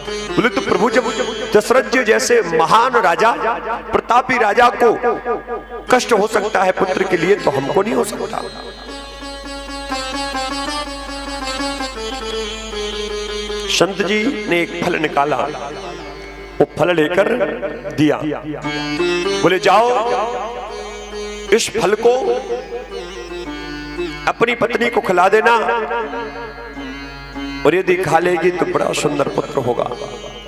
बोले तो प्रभु जब दशरथ जी जैसे महान राजा, प्रतापी राजा को कष्ट हो सकता है पुत्र के लिए, तो हमको नहीं हो सकता। संत जी ने एक फल निकाला, वो फल लेकर दिया, बोले जाओ इस फल को अपनी पत्नी को खिला देना, और यदि खा लेगी तो बड़ा सुंदर पुत्र होगा।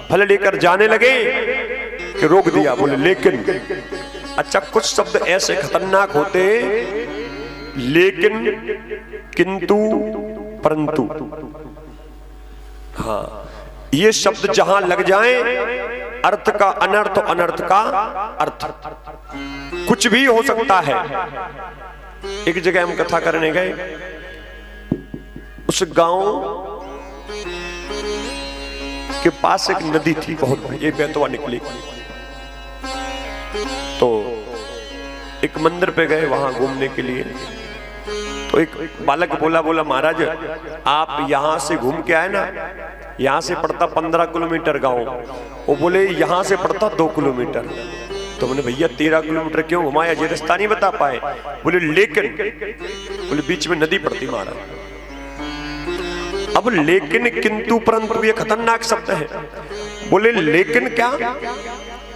फल लेकर जाने लगे कि रोक दिया। बोले लेकिन, अच्छा कुछ शब्द ऐसे खतरनाक होते, लेकिन, किंतु, परंतु, हाँ, ये शब्द जहां लग जाएं, अर्थ का अनर्थ, अनर्थ का अर्थ, कुछ भी हो सकता है। एक जगह हम कथा करने गए, उस गांव के पास एक नदी थी बहुत बड़ी, ये बेतवा निकली। तो एक मंदिर पे गए वहां घूमने के लिए, तो एक बालक बोला महाराज आप यहां से घूम के आए ना, यहां से पड़ता 15 किलोमीटर गांव। वो बोले यहां से पड़ता 2 किलोमीटर। तो मैंने भैया 13 किलोमीटर क्यों घुमाया, ये रास्ता नहीं बता पाए। बोले लेकिन, बोले बीच में नदी पड़ती महाराज। अब लेकिन, किंतु, परंतु ये खतरनाक शब्द है। बोले लेकिन क्या?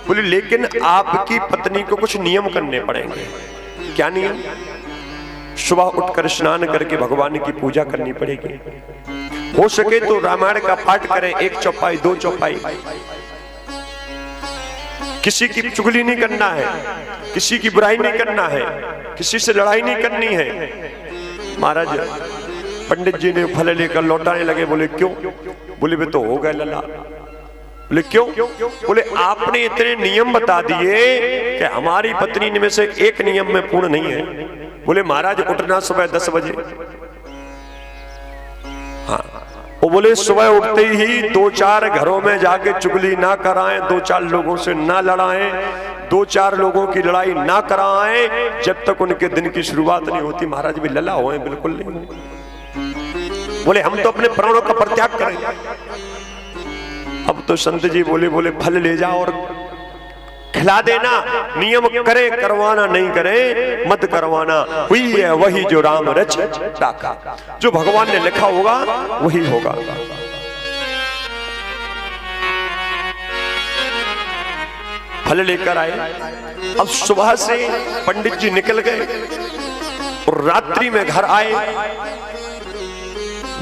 बोले लेकिन आपकी पत्नी को कुछ नियम करने पड़ेंगे। क्या नियम? सुबह उठकर स्नान करके भगवान की पूजा करनी पड़ेगी। हो सके तो रामायण का पाठ करें, 1 चौपाई 2 चौपाई। किसी की चुगली नहीं करना है, किसी की बुराई नहीं करना है, किसी से लड़ाई नहीं करनी है। महाराज पंडित जी ने फल लेकर लौटाने लगे। बोले क्यों? बोले वे तो हो गए लला। बोले क्यों? बोले आपने इतने नियम बता दिए कि हमारी पत्नी में से एक नियम में पूर्ण नहीं है। बोले महाराज उठना सुबह 10 बजे। हाँ, वो बोले सुबह उठते ही 2-4 घरों में जाके चुगली ना कराएं, 2-4 लोगों से ना लड़ाएं, 2-4 लोगों की लड़ाई ना कराएं जब तक उनके दिन की शुरुआत नहीं होती। महाराज भी लला हुए बिल्कुल नहीं। बोले हम तो अपने प्राणों का परित्याग करेंगे। अब तो संत जी बोले फल ले जाओ और खिला देना, नियम करे करवाना, नहीं करे मत करवाना। हुई है वही जो राम रच डाका, जो भगवान ने लिखा होगा वही होगा। फल लेकर आए। अब सुबह से पंडित जी निकल गए और रात्रि में घर आए।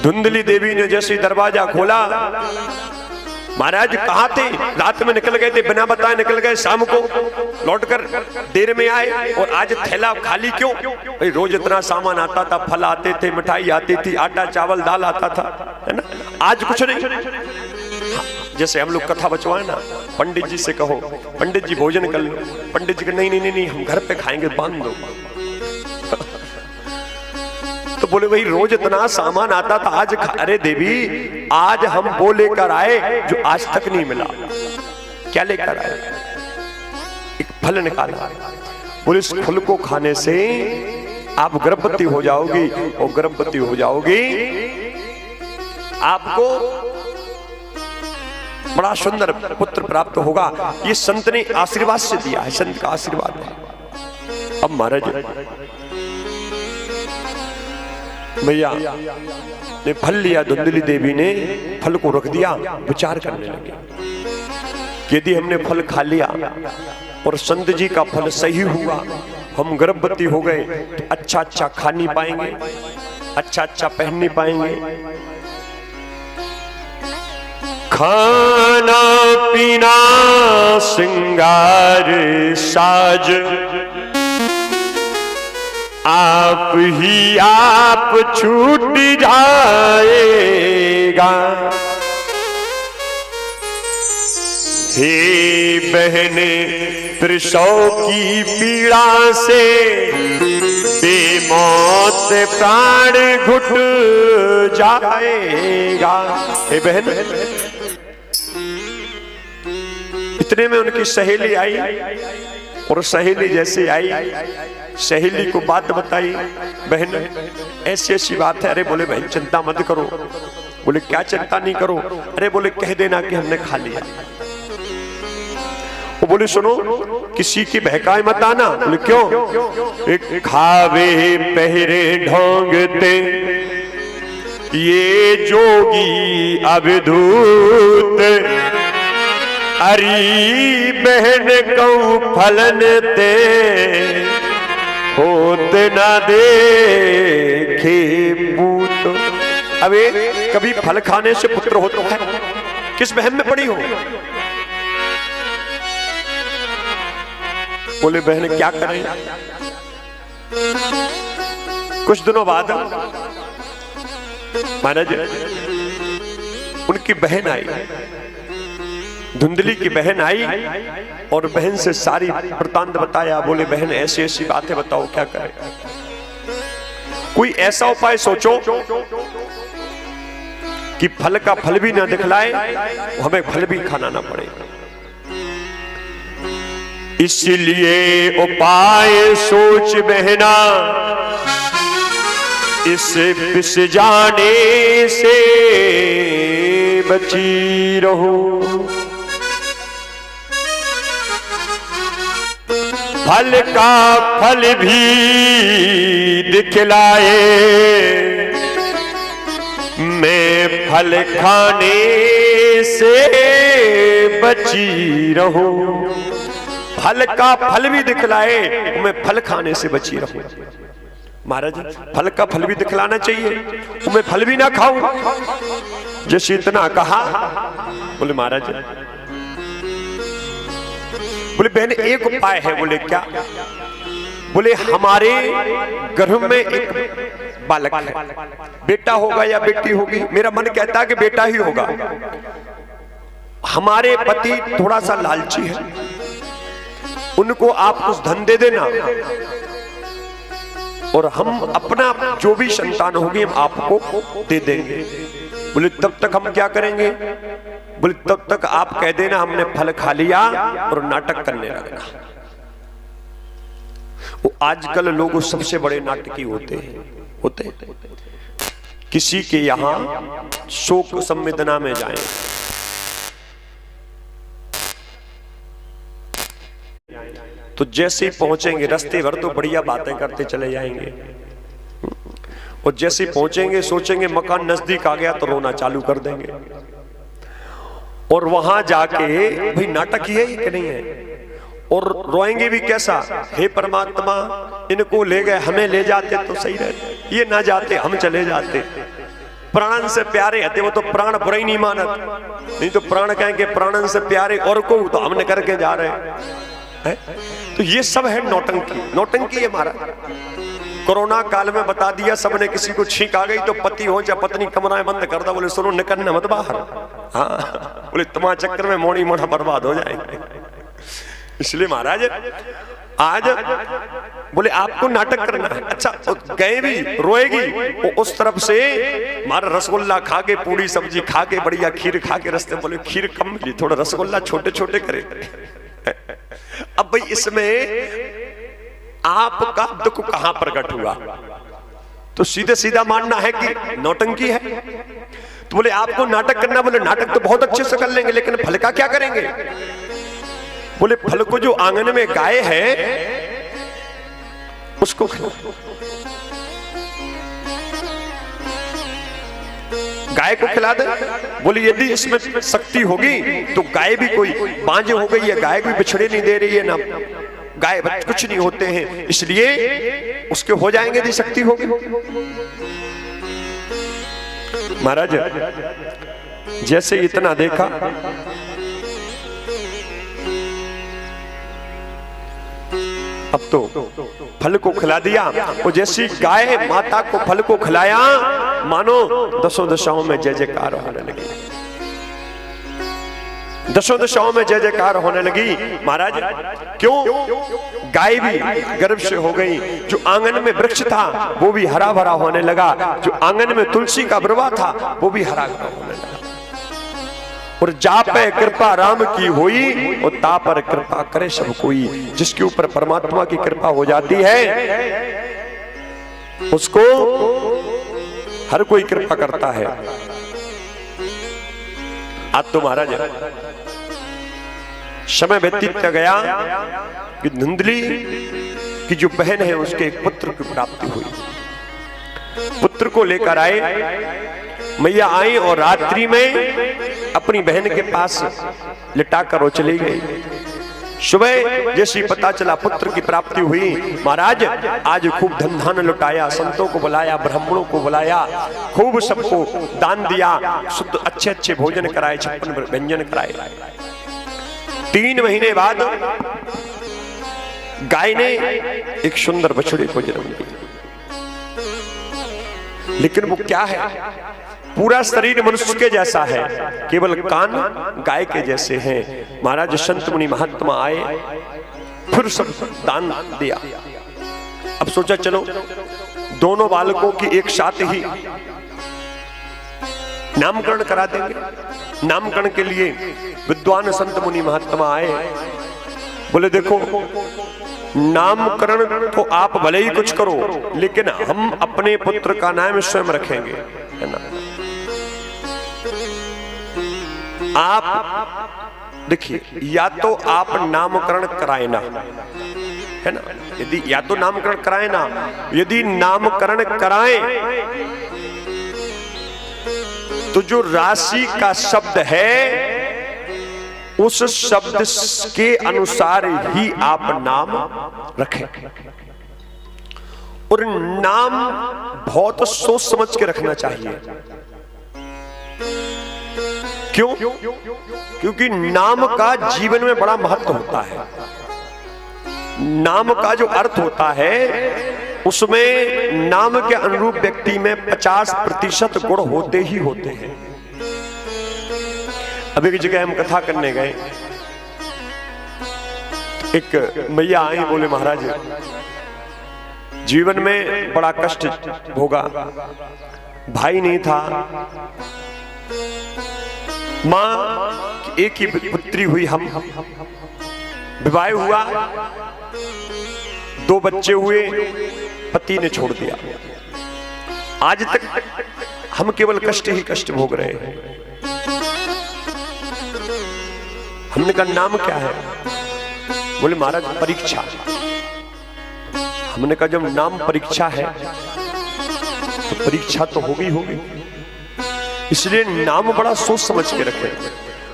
धुंधली देवी ने जैसे दरवाजा खोला, महाराज कहाँ थे? रात में निकल गए थे, बिना बताए निकल गए, शाम को लौटकर देर में आए। और आज थैला खाली क्यों? भाई रोज इतना सामान आता था, फल आते थे, मिठाई आती थी, आटा चावल दाल आता था, है ना। आज कुछ नहीं। जैसे हम लोग कथा बचवाए ना, पंडित जी से कहो पंडित जी भोजन कर लो, पंडित जी के नहीं हम घर पे खाएंगे, बांध दो। तो बोले भाई रोज इतना सामान आता था, आज अरे देवी आज हम वो लेकर आए जो आज तक नहीं मिला। क्या लेकर आए? एक फल निकाला। बोले इस फल को खाने से आप गर्भवती हो जाओगी, और गर्भवती हो जाओगी आपको बड़ा सुंदर पुत्र प्राप्त होगा। ये संत ने आशीर्वाद से दिया है, संत का आशीर्वाद है। अब महाराज भैया ने फल लिया, धुंधली देवी ने फल को रख दिया, विचार करने लगे कि यदि हमने फल खा लिया और संत जी का फल सही हुआ, हम गर्भवती हो गए, तो अच्छा अच्छा खा नहीं पाएंगे, अच्छा अच्छा पहन नहीं पाएंगे। खाना पीना श्रृंगार साज आप ही आप छूट जाएगा। हे बहने प्रसव की पीड़ा से बेमौत प्राण घुट जाएगा। हे बहन, इतने में उनकी सहेली आई, और सहेली जैसे आई, सहेली को बात बताई, बहन ऐसी ऐसी बात है। अरे बोले भाई चिंता मत करो, बोले क्या चिंता नहीं करो, अरे बोले कह देना कि हमने खा लिया। वो बोले सुनो किसी की बहकाए मत आना। बोले क्यों? एक खावे पहरे ढोंगते ये जोगी अवधूत, अरी बहन कऊ फलन ते होत ना देखे पूत। अबे कभी फल खाने से पुत्र होता है? किस वहम में पड़ी हो? बोले बहन क्या करें। कुछ दिनों बाद महाराज उनकी बहन आई, धुंधली की बहन आई और बहन से सारी वृतांत बताया। बोले बहन ऐसी ऐसी बातें बताओ क्या करें। कोई ऐसा उपाय सोचो कि फल का फल भी ना दिखलाए, हमें फल भी खाना ना पड़े। इसलिए उपाय सोच बहना इस विष जाने से बची रहो। फल का फल भी दिखलाए, मैं फल खाने से बची रहूं। फल का फल भी दिखलाए, मैं फल खाने से बची रहूं। महाराज फल का फल भी दिखलाना चाहिए, मैं फल भी ना खाऊं। जैसे इतना कहा, बोले महाराज, बोले बहन एक उपाय है। बोले क्या? बोले हमारे गर्भ में एक बालक है, बेटा होगा या बेटी होगी, मेरा मन कहता है कि बेटा ही होगा। हमारे पति थोड़ा सा लालची है, उनको आप कुछ धन दे देना और हम अपना जो भी संतान होगी हम आपको दे देंगे। बोले तब तक हम क्या करेंगे? बोले तब तक आप कह देना हमने फल खा लिया और नाटक करने लगना। वो आजकल लोग सबसे बड़े नाटकी होते हैं। किसी के यहां शोक संवेदना में जाएं, तो जैसे ही पहुंचेंगे रास्ते भर तो बढ़िया बातें करते चले जाएंगे, और जैसे ही पहुंचेंगे सोचेंगे मकान नजदीक आ गया तो रोना चालू कर देंगे। और वहां जाके भाई नाटक ही है कि नहीं है, और रोएंगे भी कैसा? हे परमात्मा इनको ले गए, हमें ले जाते तो सही रहते, ये ना जाते हम चले जाते। प्राणन से प्यारे हते वो तो प्राण बुरा ही नहीं मानत, नहीं तो प्राण कहेंगे प्राणन से प्यारे और को तो हमने करके जा रहे हैं। तो ये सब है नौटंकी। नौटंकी है हमारा। कोरोना काल में बता दिया सबने, किसी को छींक आ गई तो पति हो या पत्नी कमरा बंद कर दो, बोले सुनो निकलना मत बाहर। हाँ बोले तुम्हारे चक्कर में मोड़ी मोड़ा बर्बाद हो जाएंगे। इसलिए महाराज आज बोले आपको नाटक करना है। अच्छा गए भी रोएगी, वो उस तरफ से मारा रसगुल्ला खा के, पूरी सब्जी खा के, बढ़िया खीर खा के, रस्ते बोले खीर कम मिली, थोड़ा रसगुल्ला छोटे छोटे करे। अब भाई इसमें आपका दुख कहां प्रकट हुआ? तो सीधे सीधा मानना है कि नौटंकी है। तो बोले आपको नाटक करना, बोले नाटक तो बहुत अच्छे से कर लेंगे, लेकिन फल का क्या करेंगे? बोले फल को जो आंगन में गाय है उसको गाय को खिला दे। बोले यदि इसमें शक्ति होगी तो गाय भी कोई बांझ हो गई है, गाय भी बिछड़े नहीं दे रही है ना, गाय कुछ नहीं होते हैं, इसलिए उसके हो जाएंगे यदि शक्ति होगी। महाराज जैसे इतना देखा, अब तो फल को खिला दिया, और जैसी गाय माता को फल को खिलाया, मानो दसों दशाओं में जय जयकार होने लगी। दसों दशाओं में जय जयकार होने लगी। महाराज क्यों? गाय भी गर्भ से हो गई, जो आंगन में वृक्ष था वो भी हरा भरा होने लगा, जो आंगन में तुलसी का वृवा था वो भी हरा भरा होने लगा। और जा पे कृपा राम की हुई, और ता पर कृपा करे सब कोई। जिसके ऊपर परमात्मा की कृपा हो जाती है उसको हर कोई कृपा करता है। आज तो महाराज समय व्यतीत गया कि धुंधली की जो बहन है उसके एक पुत्र की प्राप्ति हुई। पुत्र को लेकर आए, मैया आई और रात्रि में अपनी बहन के पास लिटाकर वो चली गई। सुबह जैसे पता चला पुत्र की प्राप्ति हुई, महाराज आज खूब धन धान लुटाया, संतों को बुलाया, ब्राह्मणों को बुलाया, खूब सबको दान दिया, शुद्ध अच्छे अच्छे भोजन कराए, 56 व्यंजन कराए। 3 महीने बाद गाय ने एक सुंदर बछड़े को जन्म दिया। लेकिन वो क्या है, पूरा शरीर मनुष्य के जैसा है, केवल कान गाय के जैसे हैं। महाराज संत मुनि महात्मा आए, फिर सब दान दिया। अब सोचा चलो दोनों बालकों की एक साथ ही नामकरण करा देंगे। नामकरण के लिए विद्वान संत मुनि महात्मा आए, बोले देखो नामकरण तो आप भले ही कुछ करो, लेकिन हम अपने पुत्र का नाम स्वयं रखेंगे, है ना। आप देखिए, या तो आप नामकरण कराए ना, है ना, यदि या तो नामकरण कराए ना, यदि नामकरण कराए तो जो राशि का शब्द है उस शब्द के अनुसार ही आप नाम रखें। और नाम बहुत सोच समझ के रखना चाहिए। क्यों? क्योंकि नाम का जीवन में बड़ा महत्व होता है। नाम का जो अर्थ होता है उसमें नाम के अनुरूप व्यक्ति में 50% गुण होते ही होते हैं। अब एक जगह हम कथा करने गए, एक मैया आई, बोले महाराज जीवन में बड़ा कष्ट भोगा, भाई नहीं था, मां एक ही पुत्री हुई, हम विवाह हुआ, 2 बच्चे हुए, पति ने छोड़ दिया, आज तक हम केवल कष्ट ही कष्ट भोग रहे हैं। हमने कहा नाम क्या है? बोले महाराज परीक्षा। हमने कहा जब नाम परीक्षा है तो परीक्षा तो होगी, इसलिए नाम बड़ा सोच समझ के रखे।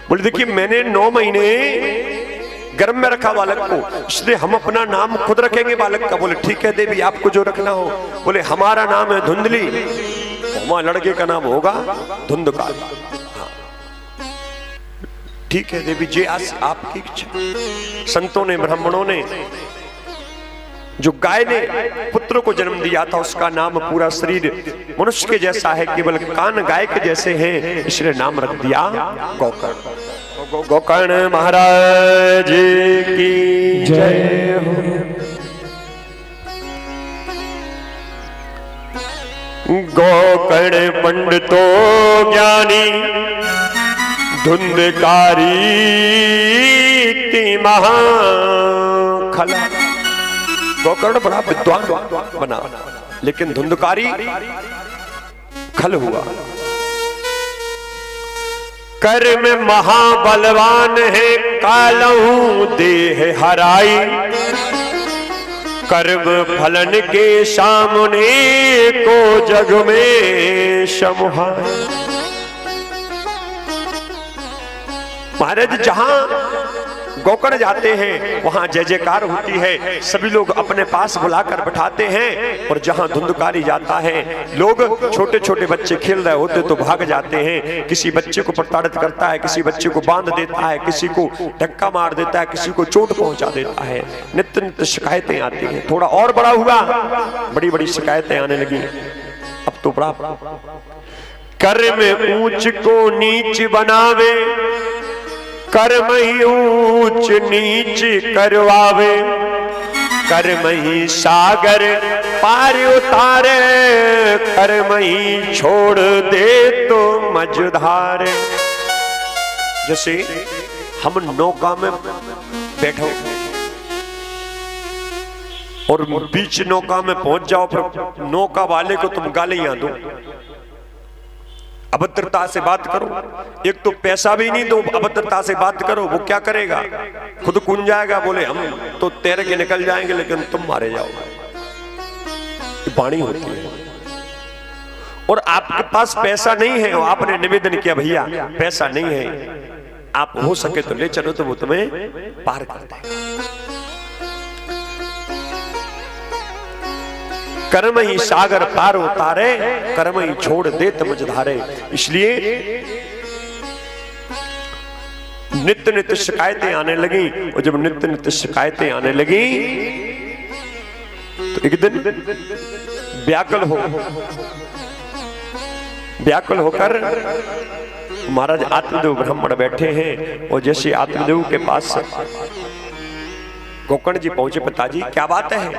बोले देखिए मैंने 9 महीने गर्भ में रखा बालक को, इसलिए हम अपना नाम खुद रखेंगे बालक का। बोले ठीक है देवी, आपको जो रखना हो। बोले हमारा नाम है धुंधली, हमारे लड़के का नाम होगा धुंधकार। ठीक है देवी जी, आपकी इच्छा। संतों ने ब्राह्मणों ने जो गाय ने पुत्र को जन्म दिया था उसका नाम पूरा शरीर मनुष्य के जैसा है, केवल कान गाय के जैसे हैं, इसलिए नाम रख दिया गोकर्ण। गोकर्ण महाराज की जय हो। गोकर्ण पंडितो ज्ञानी धुंधकारी महाखला। गोकर्ण बड़ा विद्वान बना, लेकिन धुंधकारी खल हुआ। कर्म महाबलवान है, कालहू देह हराई, कर्म फलन के सामने को जग में समुहाय। महाराज जहां गोकर्ण जाते हैं वहां जय जयकार होती है, सभी लोग अपने पास बुलाकर बैठाते हैं। और जहां धुंधकारी जाता है, लोग छोटे छोटे बच्चे खेल रहे होते तो भाग जाते हैं। किसी बच्चे को प्रताड़ित करता है, किसी बच्चे को बांध देता है, किसी को धक्का मार देता है, किसी को चोट पहुंचा देता है। नित्य नित्य शिकायतें आती हैं। थोड़ा और बड़ा हुआ, बड़ी बड़ी शिकायतें आने लगी। अब तो बड़ा कर्म ऊंच को नीच बनावे, कर्म ही ऊंच नीच करवावे, कर्म ही सागर पार उतारे, कर्म ही छोड़ दे तो मझधारे। जैसे हम नौका में बैठो और बीच नौका में पहुंच जाओ, फिर नौका वाले को तुम गालियां दो। अभद्रता से बात करो, एक तो पैसा भी नहीं तो अभद्रता से बात करो, वो क्या करेगा? खुद कूद जाएगा, बोले हम तो तैर के निकल जाएंगे लेकिन तुम मारे जाओगे। वाणी होती है। और आपके पास पैसा नहीं है, आपने निवेदन किया भैया पैसा नहीं है, आप हो सके तो ले चलो, तो वो तुम्हें पार कर देगा। कर्म ही सागर पार उतारे, कर्म ही छोड़ दे मझधारे। इसलिए नित्य नित्य शिकायतें आने लगी, और जब नित्य नित्य शिकायतें आने लगी तो एक दिन व्याकुल होकर महाराज आत्मदेव ब्राह्मण बैठे हैं, और जैसे आत्मदेव के पास गोकर्ण जी पहुंचे, पिताजी क्या बात है,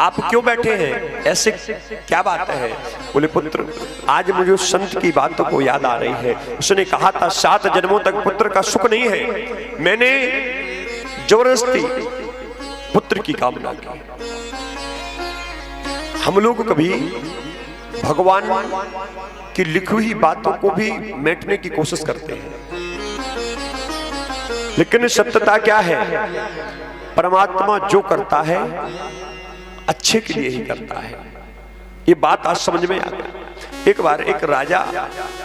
आप क्यों बैठे हैं, ऐसे क्या बात है? बोले पुत्र आज मुझे उस संत की बातों को याद आ रही है, उसने कहा था 7 जन्मों तक पुत्र का सुख नहीं है, मैंने जबरदस्ती पुत्र की कामना की। हम लोग कभी भगवान की लिखी हुई बातों को भी मेटने की कोशिश करते हैं, लेकिन सत्यता क्या है? परमात्मा जो करता है अच्छे के लिए ही करता है। ये बात आज समझ में आ गई। एक बार एक राजा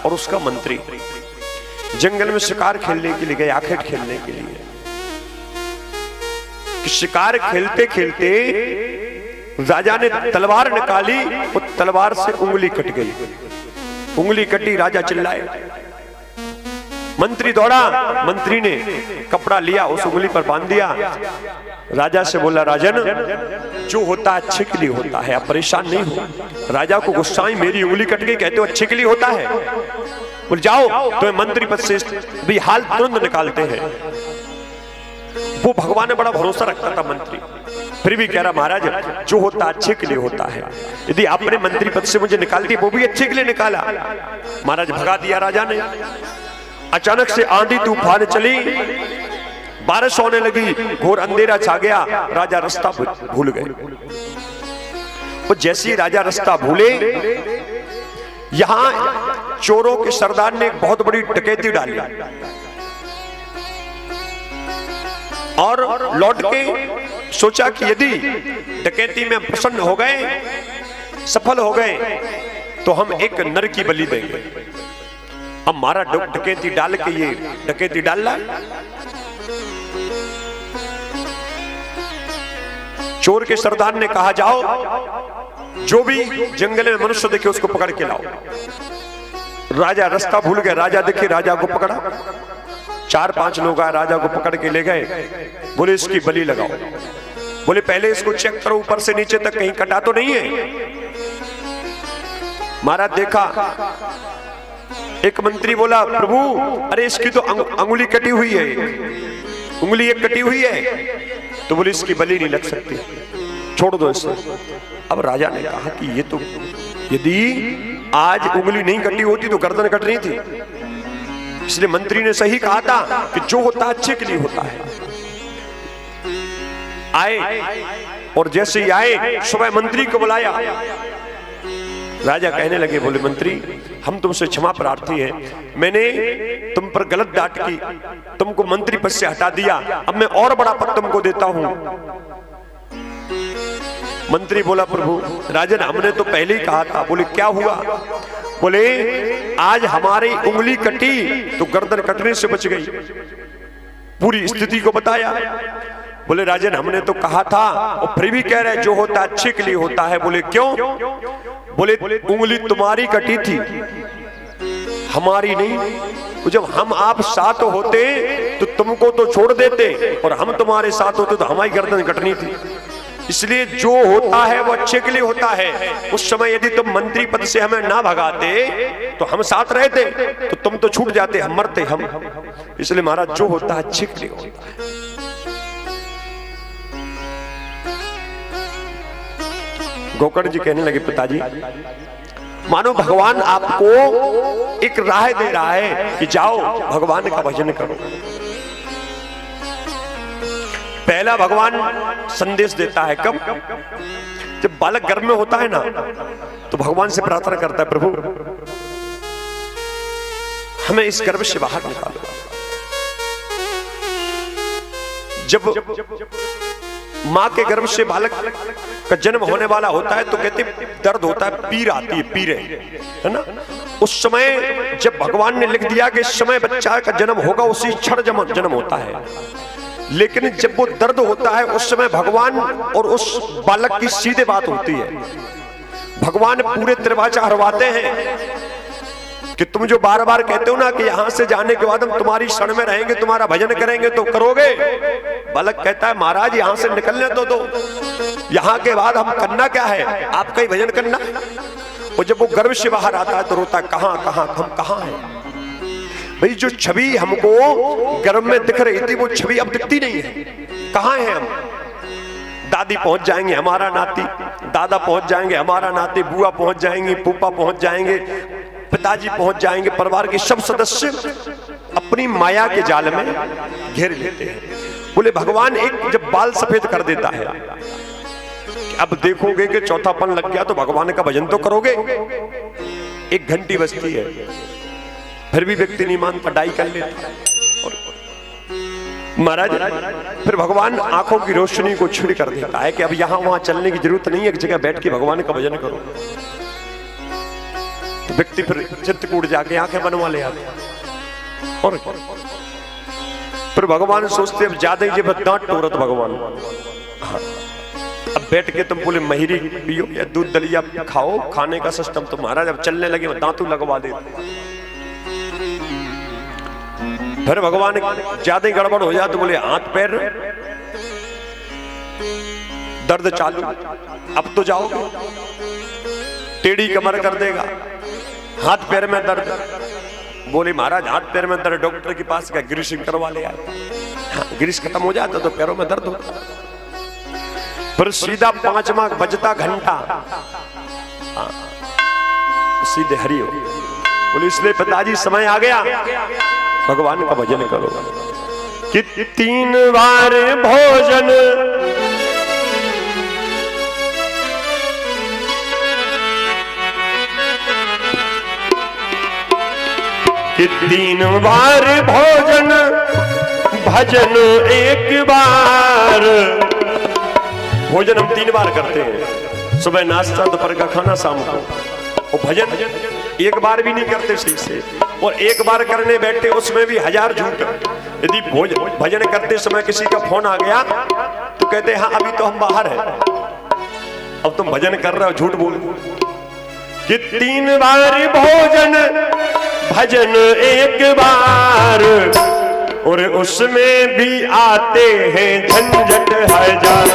और उसका मंत्री जंगल में शिकार खेलने के लिए गए, आखेट खेलने के लिए। कि शिकार खेलते खेलते राजा ने तलवार निकाली, वो तलवार से उंगली कट गई। उंगली कटी, राजा चिल्लाए, मंत्री दौड़ा, मंत्री ने कपड़ा लिया, उस उंगली पर बांध दिया। राजा से बोला, राजन जो होता है अच्छे के लिए होता है, आप परेशान नहीं हो। राजा को गुस्सा आई, मेरी उंगली कट गई, कहते हो अच्छे के लिए होता है? बोल जाओ, तो मंत्री पद से भी हाल तुरंत निकालते हैं। वो भगवान ने बड़ा भरोसा रखता था मंत्री, फिर भी कह रहा महाराज जो होता अच्छे के लिए होता है, यदि आपने मंत्री पद से मुझे निकाल दिया, वो भी अच्छे के लिए निकाला। महाराज भगा दिया राजा ने। अचानक से आंधी तूफान चली, बारिश होने लगी, घोर अंधेरा छा गया, राजा रास्ता भूल गए। और जैसे ही राजा रास्ता भूले, यहां चोरों के सरदार ने एक बहुत बड़ी डकैती डाली और लौट के सोचा कि यदि डकैती में प्रसन्न हो गए, सफल हो गए, तो हम एक नर की बलि देंगे। अब मारा डकैती डाल के, ये डकैती डाला, चोर के सरदार ने कहा जाओ जो भी जंगल में मनुष्य देखे उसको पकड़ के लाओ। राजा रास्ता भूल गए, राजा देखे, राजा को पकड़ा। 4-5 लोग आए, राजा को पकड़ के ले गए, बोले इसकी बलि लगाओ। बोले पहले इसको चेक करो ऊपर से नीचे तक कहीं कटा तो नहीं है। महाराज देखा, एक मंत्री बोला प्रभु अरे इसकी तो अंगुली कटी हुई है, उंगली एक कटी हुई है। तो बोले इसकी बलि नहीं लग सकती, छोड़ दो इसे। अब राजा ने कहा कि ये तो यदि आज उंगली नहीं कटी होती तो गर्दन कट रही थी। इसलिए मंत्री ने सही कहा था कि जो होता अच्छे के लिए होता है। आए और जैसे ही आए, सुबह मंत्री को बुलाया। राजा कहने लगे, बोले मंत्री हम तुमसे क्षमा प्रार्थी हैं, मैंने तुम पर गलत डांट की, तुमको मंत्री पद से हटा दिया, अब मैं और बड़ा पद तुमको देता हूं। मंत्री बोला प्रभु राजन हमने तो पहले ही कहा था। बोले क्या हुआ? बोले आज हमारी उंगली कटी तो गर्दन कटने से बच गई। पूरी स्थिति को बताया। बोले राजन हमने तो कहा था, और फिर भी कह रहे जो होता अच्छे के लिए होता है। बोले क्यों? बोले उंगली तुम्हारी कटी थी, हमारी नहीं। जब हम आप साथ होते तो तुमको तो छोड़ देते, और हम तुम्हारे साथ होते तो हमारी गर्दन कटनी थी। इसलिए जो होता है वो अच्छे के लिए होता है। उस समय यदि तुम मंत्री पद से हमें ना भगाते तो हम साथ रहते, तो तुम तो छूट जाते, हम मरते हम। इसलिए महाराज जो होता है अच्छे के लिए होता है। गोकर्ण जी कहने लगे पिताजी मानो भगवान आपको एक राह दे रहा है कि जाओ भगवान का भजन करो। पहला भगवान संदेश देता है कब? जब बालक गर्भ में होता है ना, तो भगवान से प्रार्थना करता है प्रभु हमें इस गर्भ से बाहर निकालो। जब मां के गर्भ से बालक का जन्म होने वाला होता है तो कहते दर्द होता है, पीर आती है, पीर है ना। उस समय जब भगवान ने लिख दिया कि इस समय बच्चा का जन्म होगा, उसी क्षण जन्म होता है। लेकिन जब वो दर्द होता है उस समय भगवान और उस बालक की सीधे बात होती है। भगवान पूरे त्रिवाचा हरवाते हैं कि तुम जो बार बार कहते हो ना कि यहां से जाने के बाद हम तुम्हारी शरण में रहेंगे, तुम्हारा भजन करेंगे, तो करोगे? बालक कहता है महाराज यहां से निकलने तो दो, यहां के बाद हम करना क्या है, आपका ही भजन करना। और जब वो गर्भ से बाहर आता है तो रोता है, कहां कहां हम कहां हैं भाई। जो छवि हमको गर्भ में दिख रही थी वो छवि अब दिखती नहीं है, कहां हैं हम। दादी पहुंच जाएंगे हमारा नाती, दादा पहुंच जाएंगे हमारा नाती, बुआ पहुंच जाएंगे, फूफा पहुंच जाएंगे, पिताजी पहुंच जाएंगे, परिवार के सब सदस्य अपनी माया के जाल में घेर लेते हैं। बोले भगवान एक जब बाल सफेद कर देता है, अब देखोगे कि चौथापन लग गया तो भगवान का भजन तो करोगे। एक घंटी बजती है फिर भी व्यक्ति नहीं मानता, डाई कर लेता। और महाराज फिर भगवान आंखों की रोशनी को छीड़ कर देता है कि अब यहां वहां चलने की जरूरत नहीं है, एक जगह बैठ के भगवान का भजन करो। तो व्यक्ति फिर चित्रकूट जाके आंखें बनवा ले आते। और फिर भगवान सोचते अब ज्यादा ही जब दांत टोरत भगवान, हाँ, अब बैठ के तुम बोले महीरी पियो या दूध दलिया खाओ, खाने का सिस्टम तो महाराज अब चलने लगे दांतों लगवा दे। फिर भगवान ज्यादा ही गड़बड़ हो जाए तो बोले हाथ पैर दर्द चालू, अब तो जाओगे, टेढ़ी कमर कर देगा, हाथ पैर में दर्द। बोले महाराज हाथ पैर में दर्द, डॉक्टर के पास गया, ग्रीसिंग करवा ले यार। हाँ, ग्रीस खत्म हो जाता तो पैरों में दर्द होता। फिर सीधा 5वां बजता घंटा, हाँ, सीधे हरि हो। बोले इसलिए पिताजी समय आ गया, भगवान का भजन करो कि 3 बार भोजन कि 3 बार भोजन भजन 1 बार। भोजन हम 3 बार करते हैं, सुबह नाश्ता, दोपहर का खाना, शाम को। और भजन 1 बार भी नहीं करते सही से, और 1 बार करने बैठे उसमें भी 1000 झूठ। यदि भजन करते समय किसी का फोन आ गया तो कहते हाँ अभी तो हम बाहर हैं, अब तुम भजन कर रहे हो, झूठ बोल। कि 3 बार भोजन भजन 1 बार, और उसमें भी आते हैं झंझट 1000,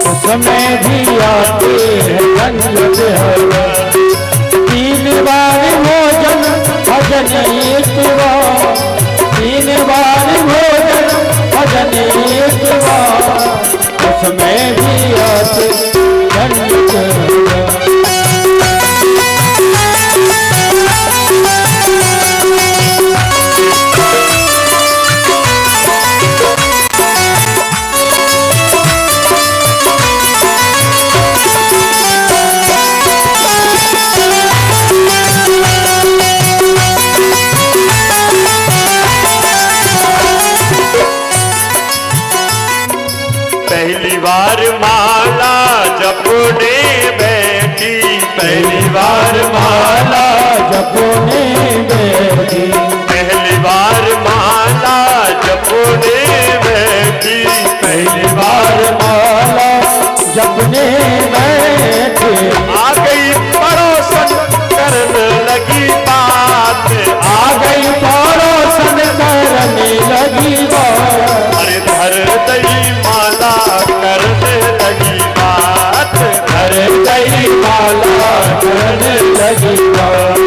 उसमें भी आते हैं झंझट 1000। 3 बार भोजन भजन 1 बार, 3 बार भोजन भजन 1 बार, उसमें भी आते झंझट 1000। पहली बार माला जपने बैठी, पहली बार माला जपने बैठी, पहली बार माला जपने बैठी, पहली बार माला जपने बैठी। आ गई पड़ोसन करने लगी बात, आ गई पड़ोसन करने लगी बात, अरे धर दई माला करने लगी बात, धर दई माला करने लगी बात।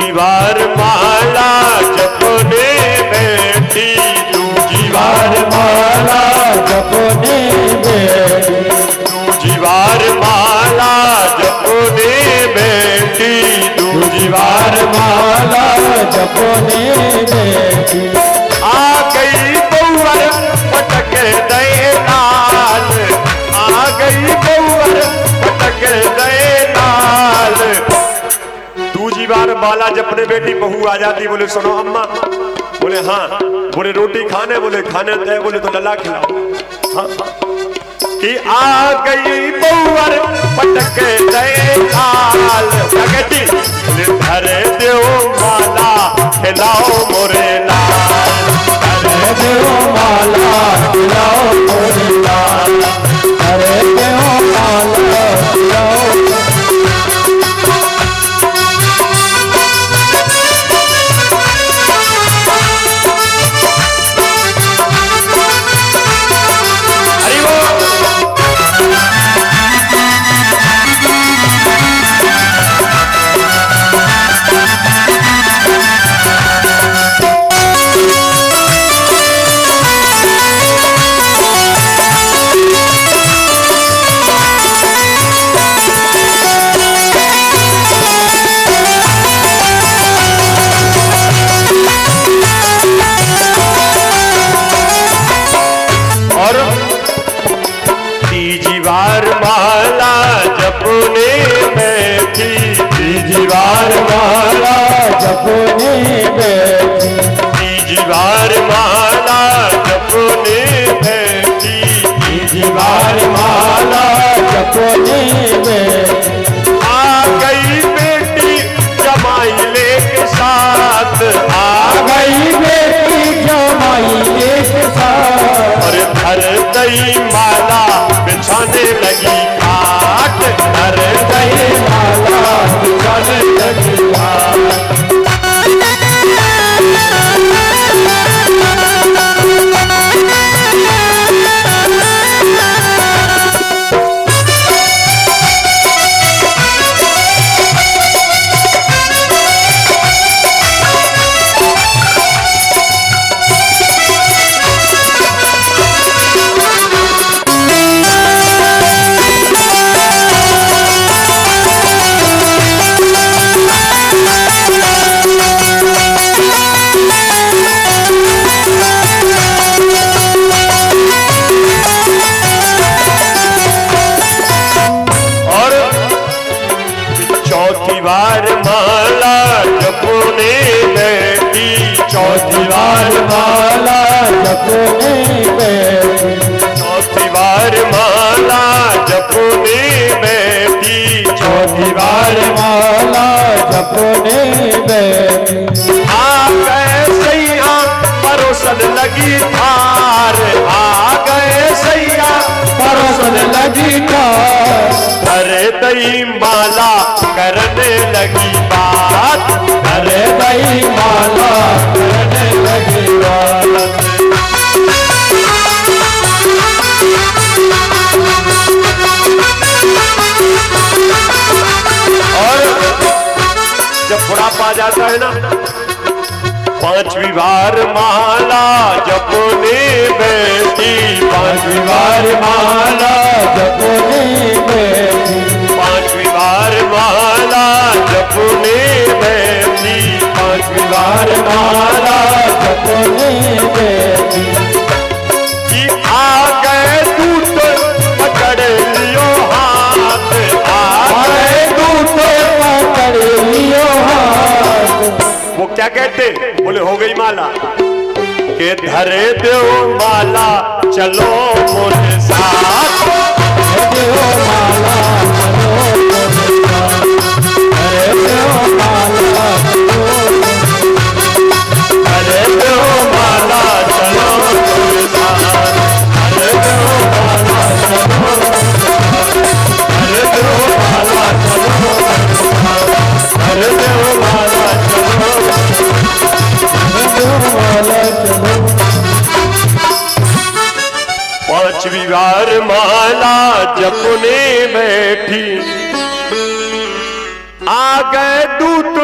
दूजी बार माला जपने बैठी, दूजी बार माला जपने बैठी, दूजी बार माला जपने बैठी, दूजी बार माला जपने बैठी। आ गई गौवर पटक दे लाल, आ गई गौवर पटक दे लाल। दूजी बार माला जपने बेटी बहू आ जाती, बोले सुनो अम्मा, बोले हाँ, बोले रोटी खाने, बोले खाने थे, बोले तो लला खिलाओ। हाँ कि आ गई गौवर पटक दे लाल, क्या कहती, बोले धर दो माला खिलाओ मोरे लाल, धर दो माला खिलाओ मोरे लाल, धर दो माला खिलाओ। माला जपने बैठी, तीजी बार माला जपने बैठी, तीजी बार माला जपने बैठी, तीजी बार माला जपने बैठी। आ गई बेटी जमाई लेके साथ, आ गई बेटी जमाई लेके साथ, और धर दई माला बिछाने लगी खाट, धर दई माला बिछाने लगी खाट। चौथी बार माला जपने बैठी, चौथी बार माला जपने बैठी, चौथी बार माला जपने बैठी, चौथी बार माला जपने बैठी। आ गए सैया परोसन लगी थार, आ गए सैया परोसन लगी थार, अरे दई माला करने लगी बात, अरे दई माला करने लगी बात। और जब बुढ़ापा आ जाता है ना, पांचवी बार माला जपने बैठी, पांचवी बार माला जपने बैठी, पांचवी बार माला जपने बैठी, पांचवी बार माला जपने बैठी। कि आ गए दूत पकड़ लियो हाथ, आ गए दूत पकड़ लियो हाथ। वो क्या कहते, बोले हो गई माला, के धरे दो माला चलो मोरे साथ, दो माला चलो मोरे साथ, अरे दो माला अरे दो माला चलो मोरे साथ, अरे दो माला चलो, अरे दो माला चलो, अरे दो माला चलो, दो माला चलो। पांचवी बार माला जपने बैठी, आ गए दूत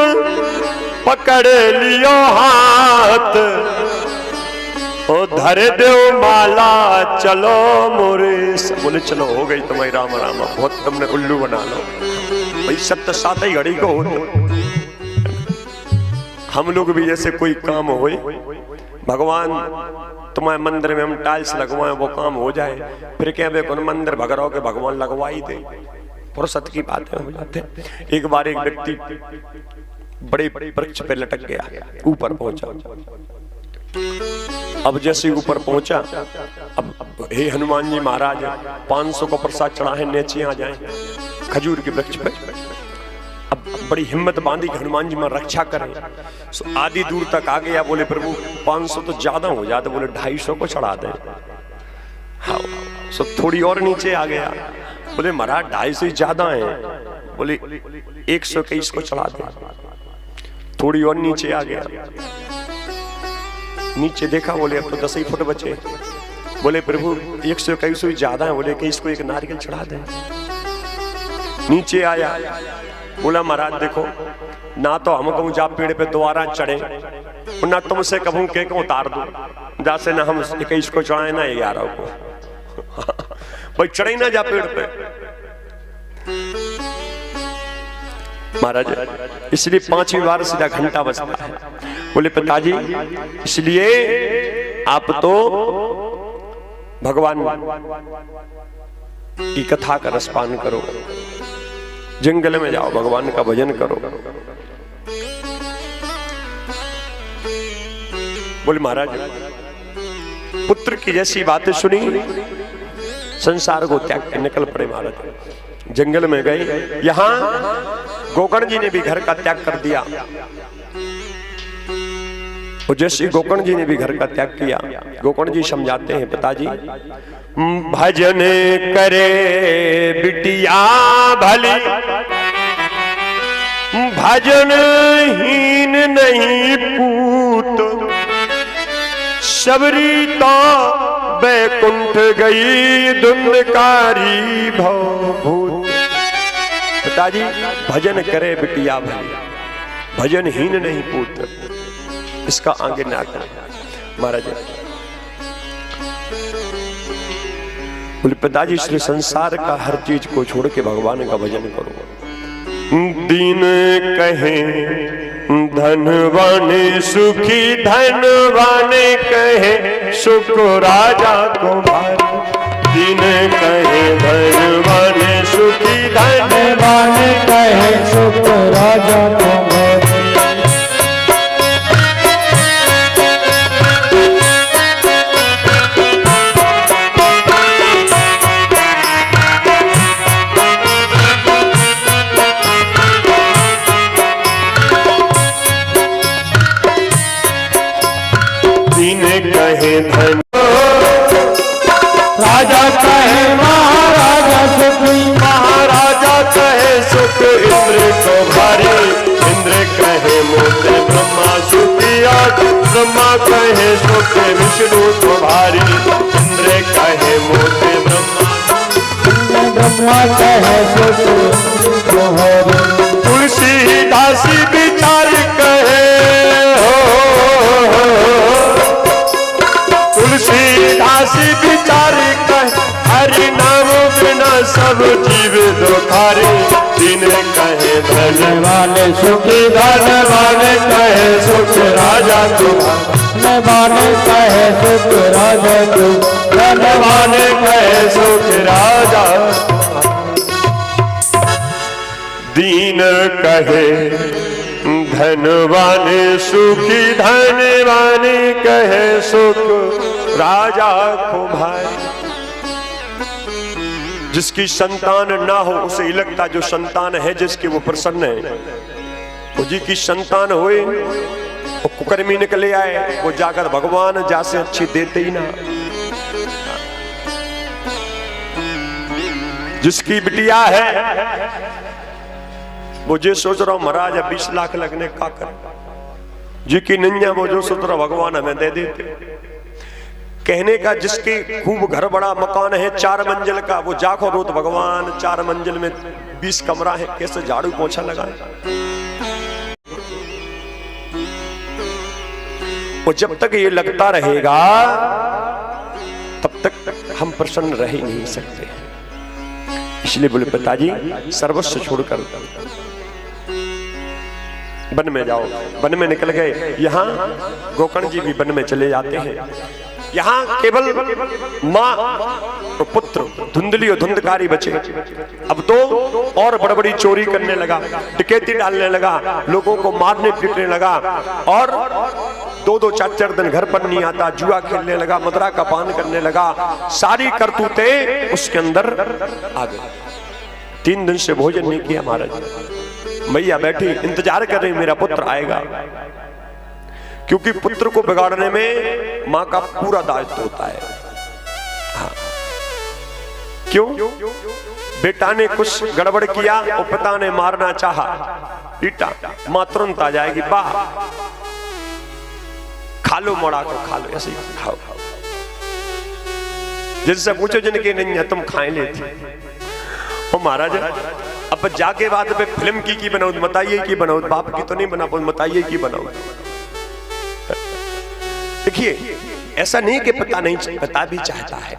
पकड़ लियो हाथ ओ धर दो माला चलो मोरे। बोले चलो हो गई तुम्हारी राम राम, बहुत तुमने उल्लू बना लो भाई। सत्य साथ ही घड़ी को हो। हम लोग भी जैसे कोई काम हो, भगवान तुम्हारे मंदिर में हम टाइल्स लगवाए वो काम हो जाए, फिर क्या बे कौन मंदिर भगराओ के भगवान लगवा ही दे। फुर्सत की बात है हो जाते। एक बार एक व्यक्ति बड़े वृक्ष पे लटक गया, ऊपर पहुंचा। अब जैसे ऊपर पहुंचा, अब हे हनुमान जी महाराज 500 को प्रसाद चढ़ाए, नीचे आ जाए खजूर के वृक्ष पे। अब बड़ी हिम्मत बांधी कि हनुमान जी में रक्षा करें। आधी दूर तक आ गया। बोले प्रभु 500 तो ज्यादा हो जाते, बोले 250 को चढ़ा दें। हाँ, सो थोड़ी और नीचे आ गया। बोले महाराज 250 ज्यादा है। बोले 121 को चढ़ा दें। थोड़ी और नीचे आ गया। नीचे देखा, बोले अब तो 10 ही फुट बचे। बोले प्रभु 121 ज्यादा है। बोले कि इसको एक नारियल चढ़ा दें। नीचे आया, बोला महाराज देखो ना तो हम कहूँ जा पेड़ पे दोबारा चढ़े, ना तुमसे कहूँ के उतार दो, जैसे ना हम 21 को चढ़ाए ना 11 को। भाई चढ़े ना जा पेड़ पे महाराज। इसलिए 5वीं बार सीधा घंटा बजता है। बोले पिताजी इसलिए आप तो भगवान की कथा का रसपान करो, जंगल में जाओ, भगवान का भजन करो। बोले महाराज पुत्र की जैसी बातें सुनी, संसार को त्याग के निकल पड़े महाराज। जंगल में गए। यहां गोकर्ण जी ने भी घर का त्याग कर दिया। और जैसे गोकर्ण जी ने भी घर का त्याग किया, गोकर्ण जी समझाते हैं पिताजी भजन करे बिटिया भली, भजन हीन नहीं पूत, शबरी तो बैकुंठ गई धुंधकारी भवभूत। पिताजी भजन करे बिटिया भली, भजन हीन नहीं पूत, इसका आगे ना कर महाराज। बोले पिताजी इसलिए संसार का हर चीज को छोड़ के भगवान का भजन करो। दीन कहे धनवान सुखी, धनवान कहे सुख राजा को भारी। दीन कहे धनवान सुखी, धनवान कहे सुख राजा को भारी। कहे धन राजा कहे महाराजा सुख, महाराजा कहे सुख इंद्र को भारी। इंद्र कहे मोते ब्रह्मा सुखिया, ब्रह्मा कहे सुख विष्णु को भारी। इंद्र कहे मोते ब्रह्मा कहे सुख को भारी। तुलसीदास विचार कहे तुलसीदास विचार कहे, हरि नाम बिना सब जीव दुखारे। दिन कहे धनवान सुखी, धनवान कहे सुख राजा को, धनवान कहे सुख राजा को, धनवान कहे सुख राजा। दीन कहे धनवान सुखी, धनवान कहे सुख राजा को भाई। जिसकी संतान ना हो उसे ही लगता जो संतान है जिसकी वो प्रसन्न है। वो जी की संतान होए वो कुकर्मी निकले आए, वो जाकर भगवान जैसे अच्छी देते ही ना। जिसकी बिटिया है वो जो सोच रहा हूं महाराज 20 लाख लगने का कर, जी की नैया वो जो सोच रहा भगवान हमें दे देते। कहने का जिसके खूब घर बड़ा मकान है 4 मंजिल का, वो जाखो रोत भगवान 4 मंजिल में 20 कमरा है, कैसे झाड़ू पोछा लगाए। और जब तक ये लगता रहेगा तब तक हम प्रसन्न रह ही नहीं सकते। इसलिए बोले पिताजी सर्वस्व छोड़कर वन में जाओ। वन में निकल गए। यहाँ गोकर्ण जी भी वन में चले जाते हैं। यहाँ केवल माँ और पुत्र धुंधली और धुंधकारी बचे। अब तो और बड़ी चोरी करने लगा, डकैती डालने लगा, लोगों को मारने पीटने लगा और 2-2 4-4 दिन घर पर नहीं आता, जुआ खेलने लगा, मदरा का पान करने लगा। सारी करतूतें उसके अंदर आ गई। 3 दिन से भोजन नहीं किया महाराज। मैया बैठी इंतजार कर रही मेरा पुत्र आएगा, क्योंकि पुत्र को बिगाड़ने में मां का पूरा दायित्व होता है। हाँ। क्यों? बेटा ने कुछ गड़बड़ किया और पिता ने मारना चाहा, पीटा, मां तुरंत आ जाएगी, वाह खा लो मोड़ा को, खा लो, ऐसे ही खाओ। जिनसे पूछो जिनके नहीं है तुम खाए लेते हो महाराज। अब जाके बाद पे फिल्म की बनाओ, बताइए की बनाओ, बाप की तो नहीं बना, बताइए की बनाओ। देखिए ऐसा नहीं कि पिता नहीं, पिता भी चाहता है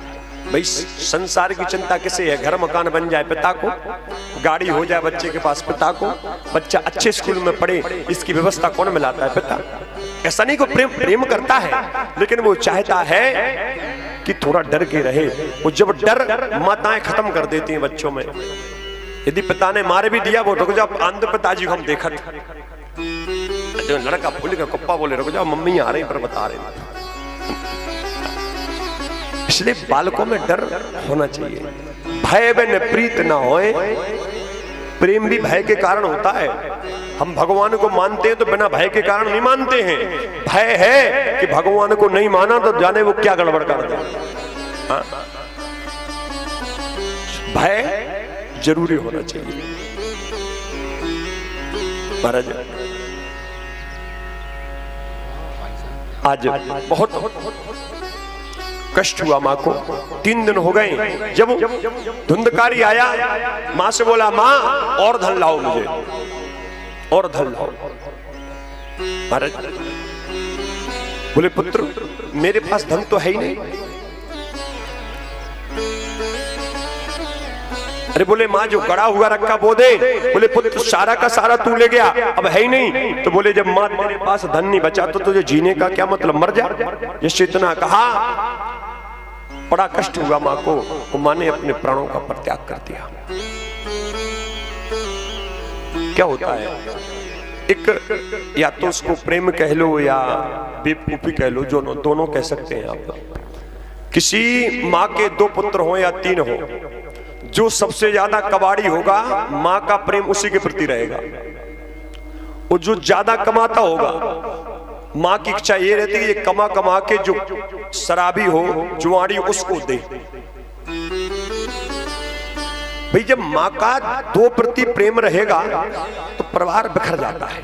भाई संसार की चिंता किसे है, घर मकान बन जाए पिता को, गाड़ी हो जाए बच्चे के पास पिता को, बच्चा अच्छे स्कूल में पढ़े इसकी व्यवस्था कौन मिलाता है? पिता। ऐसा नहीं को प्रेम करता है, लेकिन वो चाहता है कि थोड़ा डर के रहे। वो जब डर माताएं खत्म कर देती हैं बच्चों में। यदि पिता ने मारे भी दिया, वो रुक जाओ, आंध पिताजी को हम देखा जो लड़का फूल का कुप्पा बोले रुक जाओ मम्मी आ रही पर बता रहे। इसलिए बालकों में डर होना चाहिए। भय बिन प्रीत ना होए, प्रेम भी भय के कारण होता है। हम भगवान को मानते हैं तो बिना भय के कारण नहीं मानते हैं। भय है कि भगवान को नहीं माना तो जाने वो क्या गड़बड़ कर दे। हाँ? भय जरूरी होना चाहिए महाराज। आज बहुत कष्ट हुआ माँ को। 3 दिन हो गए। जब धुंधकारी आया, माँ से बोला माँ और धन लाओ मुझे, और धन लाओ। महाराज बोले पुत्र मेरे पास धन तो है ही नहीं। अरे बोले माँ जो गड़ा हुआ रखा वो दे। बोले पुत्र सारा का सारा तू ले गया, अब है ही नहीं। तो बोले जब माँ मेरे पास धन नहीं बचा तो तुझे जीने का क्या मतलब, मर जा। ये इतना कहा, बड़ा कष्ट हुआ माँ को। तो माँ ने अपने प्राणों का परित्याग कर दिया। क्या होता है, एक या तो उसको प्रेम कह लो या बेवकूफी कह लो, जो दोनों कह सकते हैं आप। किसी माँ के 2 पुत्र हो या 3 हो, जो सबसे ज्यादा कबाड़ी होगा माँ का प्रेम उसी के प्रति रहेगा। और जो ज्यादा कमाता होगा, माँ की इच्छा ये रहती है ये कमा कमा के जो शराबी हो जुआड़ी उसको दे। भाई जब माँ का 2 प्रति प्रेम रहेगा तो परिवार बिखर जाता है।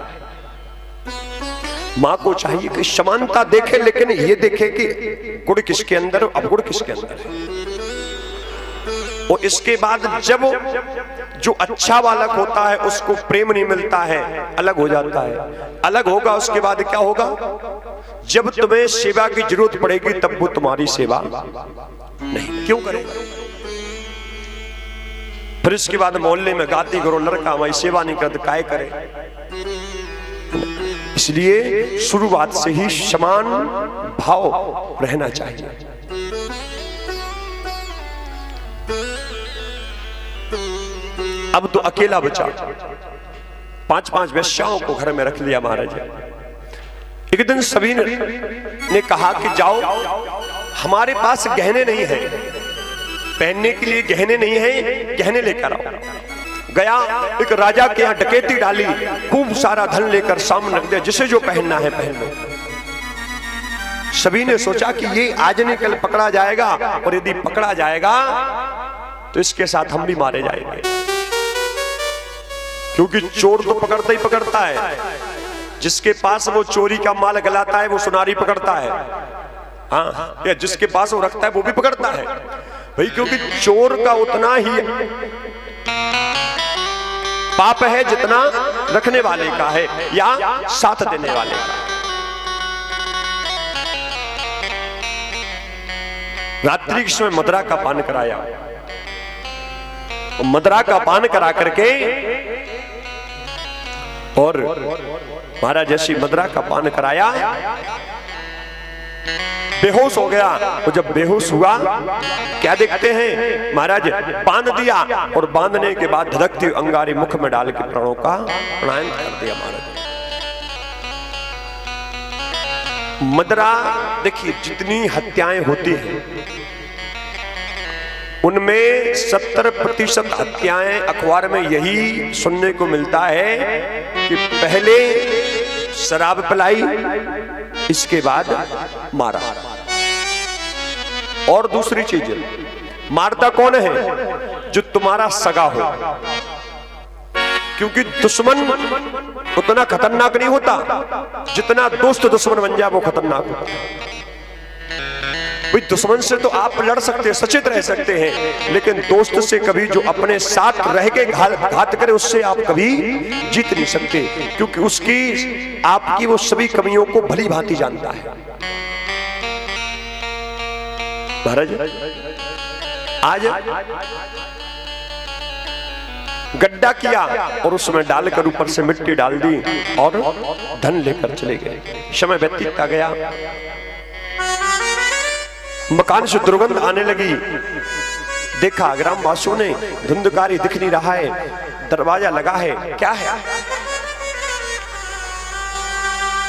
माँ को चाहिए कि समानता देखे, लेकिन ये देखे कि गुड़ किसके अंदर अवगुण किसके अंदर है। और इसके बाद जब जो अच्छा बालक होता है उसको प्रेम नहीं मिलता है, अलग हो जाता है। अलग होगा उसके बाद क्या होगा, जब तुम्हें सेवा की जरूरत पड़ेगी तब वो तुम्हारी सेवा नहीं क्यों करेगा। फिर इसके बाद मोहल्ले में गाती करो लड़का हमारी सेवा नहीं करते काय करे। इसलिए शुरुआत से ही समान भाव रहना चाहिए। अब तो अकेला बचा, 5-5 वेश्याओं को घर में रख लिया महाराज। एक दिन सभी ने कहा कि जाओ, हमारे पास गहने नहीं है, पहनने के लिए गहने नहीं है, गहने लेकर आओ। गया एक राजा के यहाँ डकैती डाली, खूब सारा धन लेकर सामने रख दिया, जिसे जो पहनना है पहन लो। सभी ने सोचा कि ये आज नहीं कल पकड़ा जाएगा, और यदि पकड़ा जाएगा तो इसके साथ हम भी मारे जाएंगे, क्योंकि चोर तो पकड़ता ही पकड़ता है। जिसके पास वो चोरी का माल गलाता है वो सुनारी पकड़ता है। हाँ, या जिसके पास वो रखता है वो भी पकड़ता है भाई, क्योंकि चोर का उतना ही पाप है जितना रखने वाले का है या साथ देने वाले का। रात्रि के समय मदरा का पान कराया। मदरा का पान करा करके और महाराज जैसी मदरा का पान कराया, बेहोश हो गया। और जब बेहोश हुआ क्या देखते हैं, महाराज बांध दिया और बांधने के बाद धड़कती अंगारी मुख में डाल के प्राणों का प्राणायाम कर दिया महाराज। मदरा देखिए, जितनी हत्याएं होती हैं उनमें 70% हत्याएं अखबार में यही सुनने को मिलता है कि पहले शराब पिलाई, इसके बाद मारा। और दूसरी चीज, मारता कौन है? जो तुम्हारा सगा हो, क्योंकि दुश्मन उतना खतरनाक नहीं होता जितना दोस्त दुश्मन बन जाए वो खतरनाक होता। भाई दुश्मन से तो आप लड़ सकते हैं, सचेत रह सकते हैं, लेकिन दोस्त से कभी जो अपने साथ रह के घात करे उससे आप कभी जीत नहीं सकते, क्योंकि उसकी आपकी वो सभी कमियों को भली भांति जानता है। महाराज आज गड्ढा किया और उसमें डालकर ऊपर से मिट्टी डाल दी और धन लेकर चले गए। समय व्यतीत गया, मकान से दुर्गंध आने लगी। देखा ग्रामवासियों ने, धुंधकारी दिख नहीं रहा है, दरवाजा लगा है, क्या है?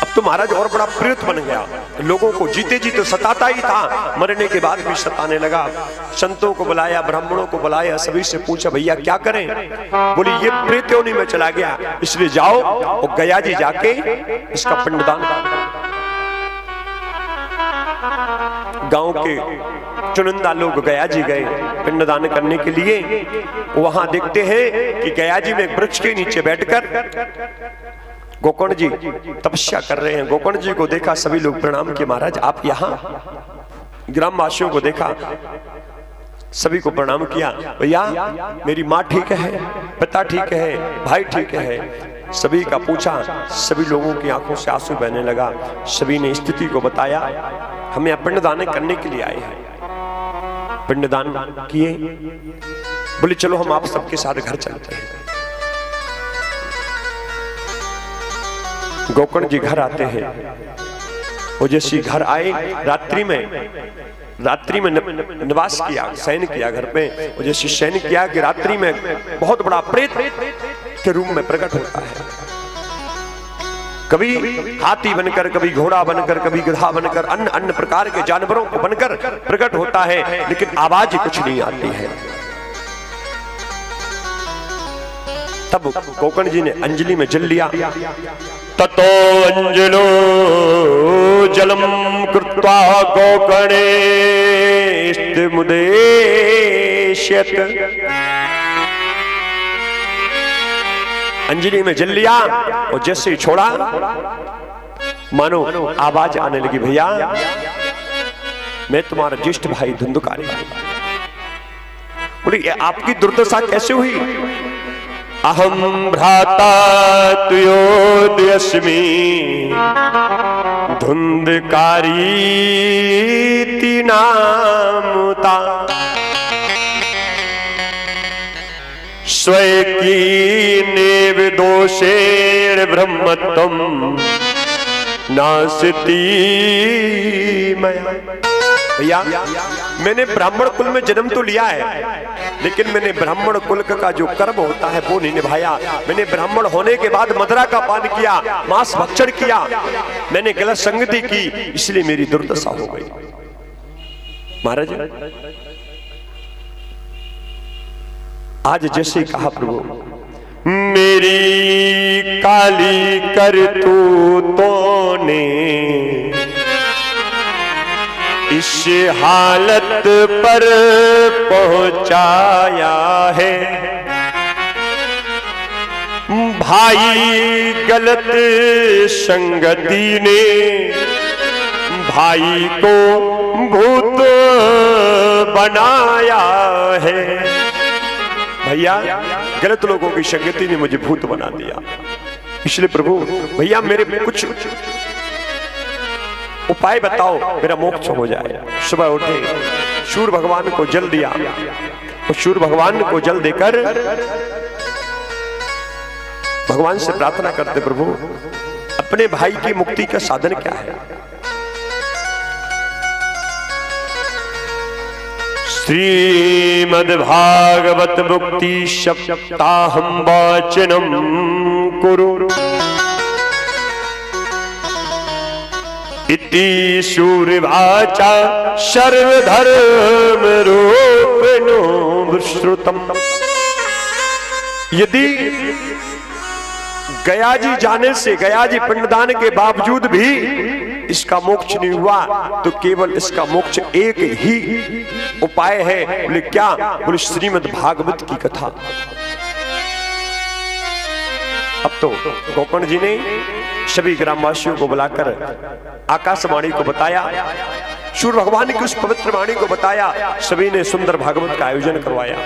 अब तो महाराज और बड़ा प्रेत बन गया, लोगों को जीते जी तो सताता ही था, मरने के बाद भी सताने लगा। संतों को बुलाया, ब्राह्मणों को बुलाया, सभी से पूछा भैया क्या करें? बोली ये प्रेत योनि में चला गया, इसलिए जाओ और गया जी जाके इसका पिंडदान करो। गांव के चुनिंदा लोग गया जी गए पिंडदान करने के लिए। वहां देखते हैं कि गया जी में एक वृक्ष के नीचे बैठकर गोकर्ण जी तपस्या कर रहे हैं। गोकर्ण जी को देखा, सभी लोग प्रणाम किए, महाराज आप यहाँ? ग्रामवासियों को देखा, सभी को प्रणाम किया। भैया मेरी माँ ठीक है, पिता ठीक है, भाई ठीक है, सभी का पूछा। सभी लोगों की आंखों से आंसू बहने लगा। सभी ने स्थिति को बताया, हम यहाँ पिंडदान करने के लिए आए हैं। पिंडदान किए, बोले चलो हम आप सबके साथ घर चलते हैं। गोकर्ण जी घर आते हैं। वो जैसे घर आए, रात्रि में निवास किया, शयन किया घर पे। वो जैसे शयन किया कि रात्रि में बहुत बड़ा प्रेत के रूप में प्रकट होता है। कभी हाथी बनकर, कभी घोड़ा बनकर, कभी गधा बनकर, अन्य अन्य प्रकार के जानवरों को बनकर प्रकट होता है, लेकिन आवाज कुछ नहीं आती है। तब गोकर्ण जी ने अंजलि में जल लिया। ततो अंजलो जलम कृत्वा गोकर्णे मुदेश्यत। अंजलि में जल लिया और जैसे ही छोड़ा मानो आवाज आने लगी, भैया मैं तुम्हारा ज्येष्ठ भाई धुंधकारी। बोली आपकी दुर्दशा कैसे हुई? अहम भ्राता तुयोदयस्मि धुंधकारी नामुता। स्वकीनेव दोषेण ब्रह्मत्वं नास्ति मया। भैया मैंने ब्राह्मण कुल में जन्म तो लिया है, लेकिन मैंने ब्राह्मण कुल का जो कर्म होता है वो नहीं निभाया। मैंने ब्राह्मण होने के बाद मदिरा का पान किया, मांस भक्षण किया, मैंने गलत संगति की, इसलिए मेरी दुर्दशा हो गई। महाराज आज जैसे कहा प्रभु, मेरी काली करतूतों ने इस हालत पर पहुंचाया है। भाई गलत संगति ने भाई को भूत बनाया है। भैया गलत लोगों की संगति ने मुझे भूत बना दिया, इसलिए प्रभु भैया मेरे कुछ उपाय बताओ मेरा मोक्ष हो जाए। सुबह उठे, सूर्य भगवान को जल दिया, और सूर्य भगवान को जल देकर भगवान से प्रार्थना करते, प्रभु अपने भाई की मुक्ति का साधन क्या है? श्रीमद्भागवत मुक्ति सप्ताहं वाचनम कुरु इति सूर्यवाचा सर्वधर्म रूपिणो विश्रुतम। यदि गया जी जाने से, गया जी पिंडदान के बावजूद भी इसका मोक्ष नहीं हुआ, तो केवल इसका मोक्ष एक ही उपाय है। बोले क्या? बोले श्रीमद् भागवत की कथा। अब तो गोकर्ण जी ने सभी ग्रामवासियों को बुलाकर आकाशवाणी को बताया, सूर्य भगवान की उस पवित्र वाणी को बताया, सभी ने सुंदर भागवत का आयोजन करवाया।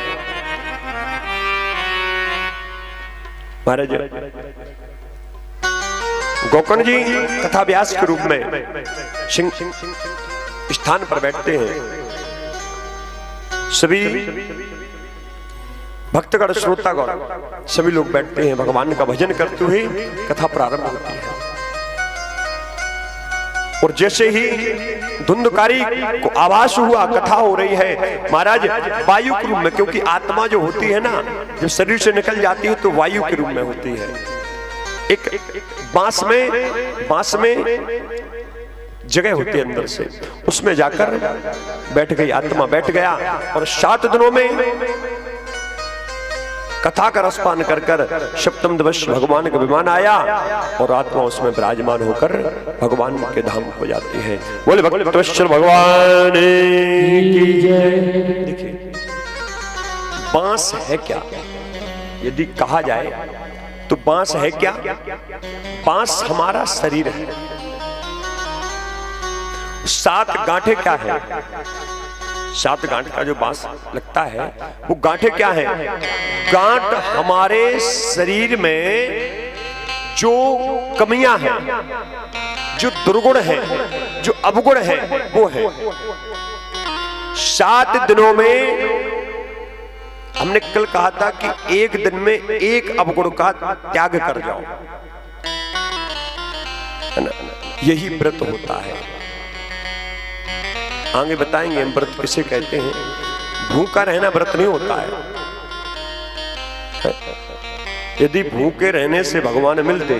महाराज गोकर्ण जी कथा व्यास के रूप में सिंह स्थान पर बैठते हैं। सभी भक्तगण, श्रोतागण सभी लोग बैठते हैं, भगवान का भजन करते हुए कथा प्रारंभ होती है। और जैसे ही धुंधकारी को आभास हुआ कथा हो रही है, महाराज वायु के रूप में, क्योंकि आत्मा जो होती है ना, जब शरीर से निकल जाती है तो वायु के रूप में होती है। एक बांस में जगह होती है अंदर से, उसमें जाकर बैठ गई, आत्मा बैठ गया। और 7 दिनों में कथा का रसपान कर कर सप्तम दिवस भगवान का विमान आया, और आत्मा उसमें विराजमान होकर भगवान के धाम हो जाती है। बोले भक्तवत्सल भगवान की जय। देखिए बांस है क्या? यदि कहा जाए तो बांस है क्या? बांस हमारा शरीर है। 7 गांठे क्या है? 7 गांठ का जो बांस लगता है, वो गांठे क्या है? गांठ हमारे शरीर में जो कमियां हैं, जो दुर्गुण हैं, जो अवगुण हैं, वो है। 7 दिनों में हमने कल कहा था कि एक दिन में एक अवगुण का त्याग कर जाओ, है ना? यही व्रत होता है। आगे बताएंगे हम व्रत किसे कहते हैं। भूखा रहना व्रत नहीं होता है। यदि भूखे रहने से भगवान मिलते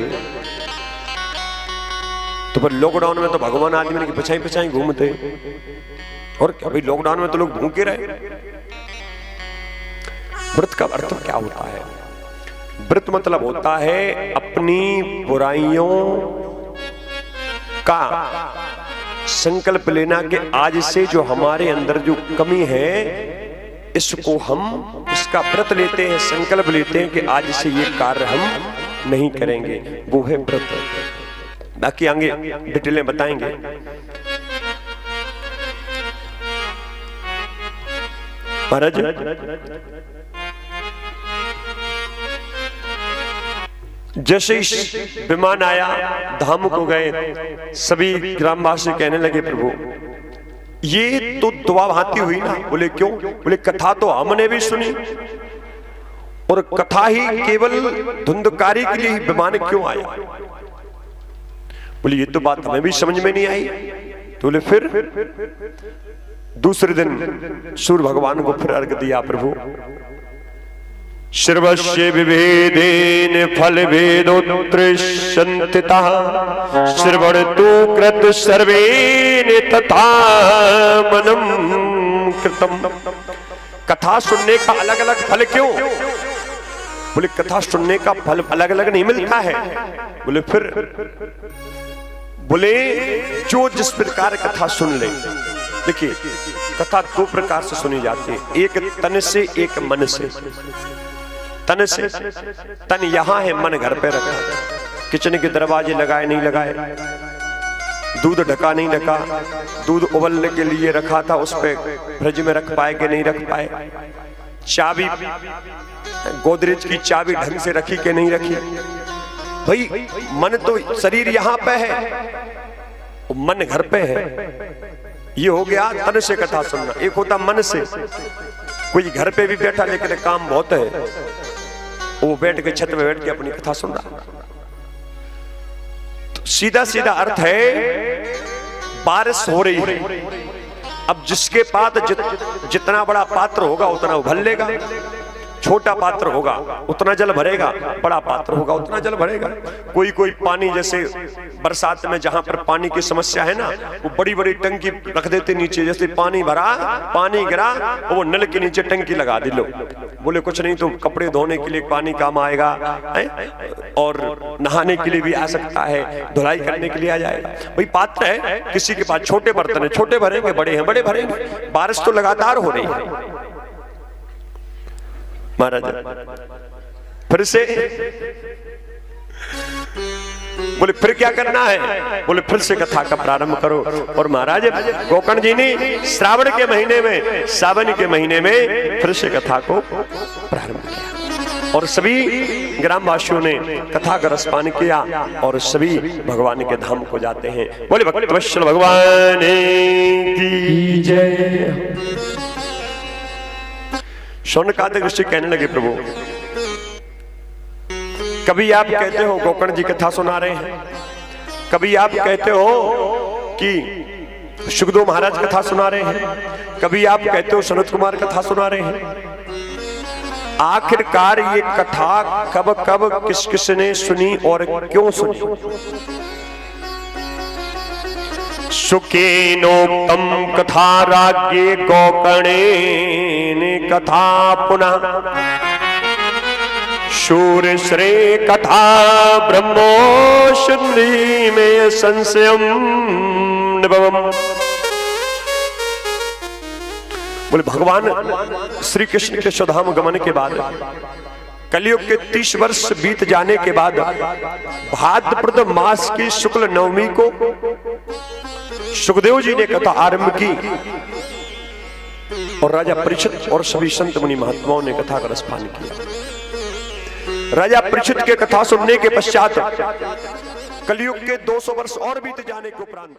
तो फिर लॉकडाउन में तो भगवान आदमी की पछाई पछाई घूमते। और क्या भाई, लॉकडाउन में तो लोग भूखे रहे। व्रत का अर्थ क्या होता है? व्रत मतलब होता है अपनी बुराइयों का संकल्प लेना कि आज से जो हमारे अंदर जो कमी है, इसको हम इसका व्रत लेते हैं, संकल्प लेते हैं कि आज से ये कार्य हम नहीं करेंगे। वो है व्रत। बाकी आगे डिटेलें बताएंगे। महाराज जैसे ही विमान आया, धाम को गए, सभी ग्रामवासी कहने लगे प्रभु ये तो दुआ भांति हुई ना। बोले क्यों? बोले कथा तो हमने भी सुनी, और कथा ही केवल धुंधकारी के लिए ही विमान क्यों आया? बोले ये तो बात हमें भी समझ में नहीं आई। तो बोले फिर दूसरे दिन सूर्य भगवान को फिर अर्घ दिया। प्रभु सर्वस्य विभेदेन फल भेदोत्तरसंतितः श्रवणतु कृत सर्वेन तथा मनम कृतम। कथा सुनने का अलग अलग फल क्यों? बोले कथा सुनने का फल अलग अलग नहीं मिलता है। बोले फिर? बोले जो जिस प्रकार कथा सुन ले। देखिए कथा 2 प्रकार से सुनी जाती है, एक तन से, एक मन से। तन से, तन यहां है, मन घर पे रखा, किचन के दरवाजे लगाए नहीं लगाए, दूध ढका नहीं ढका, दूध उबलने के लिए रखा था उस पे फ्रिज में रख पाए कि नहीं रख पाए, चाबी गोदरेज की चाबी ढंग से रखी कि नहीं रखी। भाई मन तो शरीर यहां पे है, मन घर पे है, ये हो गया तन से कथा सुनना। एक होता मन से, कोई घर पे भी बैठा लेकिन काम बहुत है, वो बैठ के छत में बैठ के अपनी कथा सुन रहा। तो सीधा सीधा अर्थ है बारिश हो रही है। अब जिसके पास जितना बड़ा पात्र होगा उतना उभर लेगा, छोटा पात्र होगा उतना जल भरेगा, बड़ा पात्र होगा उतना जल भरेगा। कोई कोई पानी, जैसे बरसात में जहां पर पानी की समस्या है ना, वो बड़ी बड़ी टंकी रख देते नीचे, जैसे पानी भरा, पानी गिरा, वो नल के नीचे टंकी लगा दी। लो बोले कुछ नहीं, तो कपड़े धोने के लिए पानी काम आएगा और नहाने के लिए भी आ सकता है, धुलाई करने के लिए आ जाएगा। भाई पात्र है, किसी के पास छोटे बर्तन है, छोटे भरेंगे, बड़े हैं बड़े भरेंगे। बारिश तो लगातार हो रही है महाराज। फिर से बोले फिर क्या करना है? बोले फिर से कथा का प्रारंभ करो। और महाराज गोकर्ण जी ने श्रावण के महीने में, सावन के महीने में फिर से कथा को प्रारंभ किया और सभी ग्रामवासियों ने कथा का रसपान किया और सभी भगवान के धाम को जाते हैं। बोले भक्त वत्सल भगवान की जय। शौनकादिक ऋषि कहने लगे प्रभु, कभी आप कहते हो गोकर्ण जी कथा सुना रहे हैं, कभी आप कहते हो कि सुखदेव महाराज कथा सुना रहे हैं, कभी आप कहते हो सनत कुमार कथा सुना रहे हैं। आखिरकार ये कथा कब कब किस किस ने सुनी और क्यों सुनी? सुखेनोक्तम कथा राज्ञे गोकर्णेन कथा पुनः शूरश्रे कथा ब्रह्मोषि में संशयम निभवम। बोले भगवान श्री कृष्ण के स्वधाम गमन के बाद कलयुग के 30 वर्ष बीत जाने के बाद भाद्रपद मास की शुक्ल नवमी को सुखदेव जी ने कथा आरंभ की और राजा परीक्षित और सभी संत मुनि महात्माओं ने कथा का रसपान किया। राजा परीक्षित के कथा सुनने के पश्चात कलयुग के 200 वर्ष और बीत जाने के उपरांत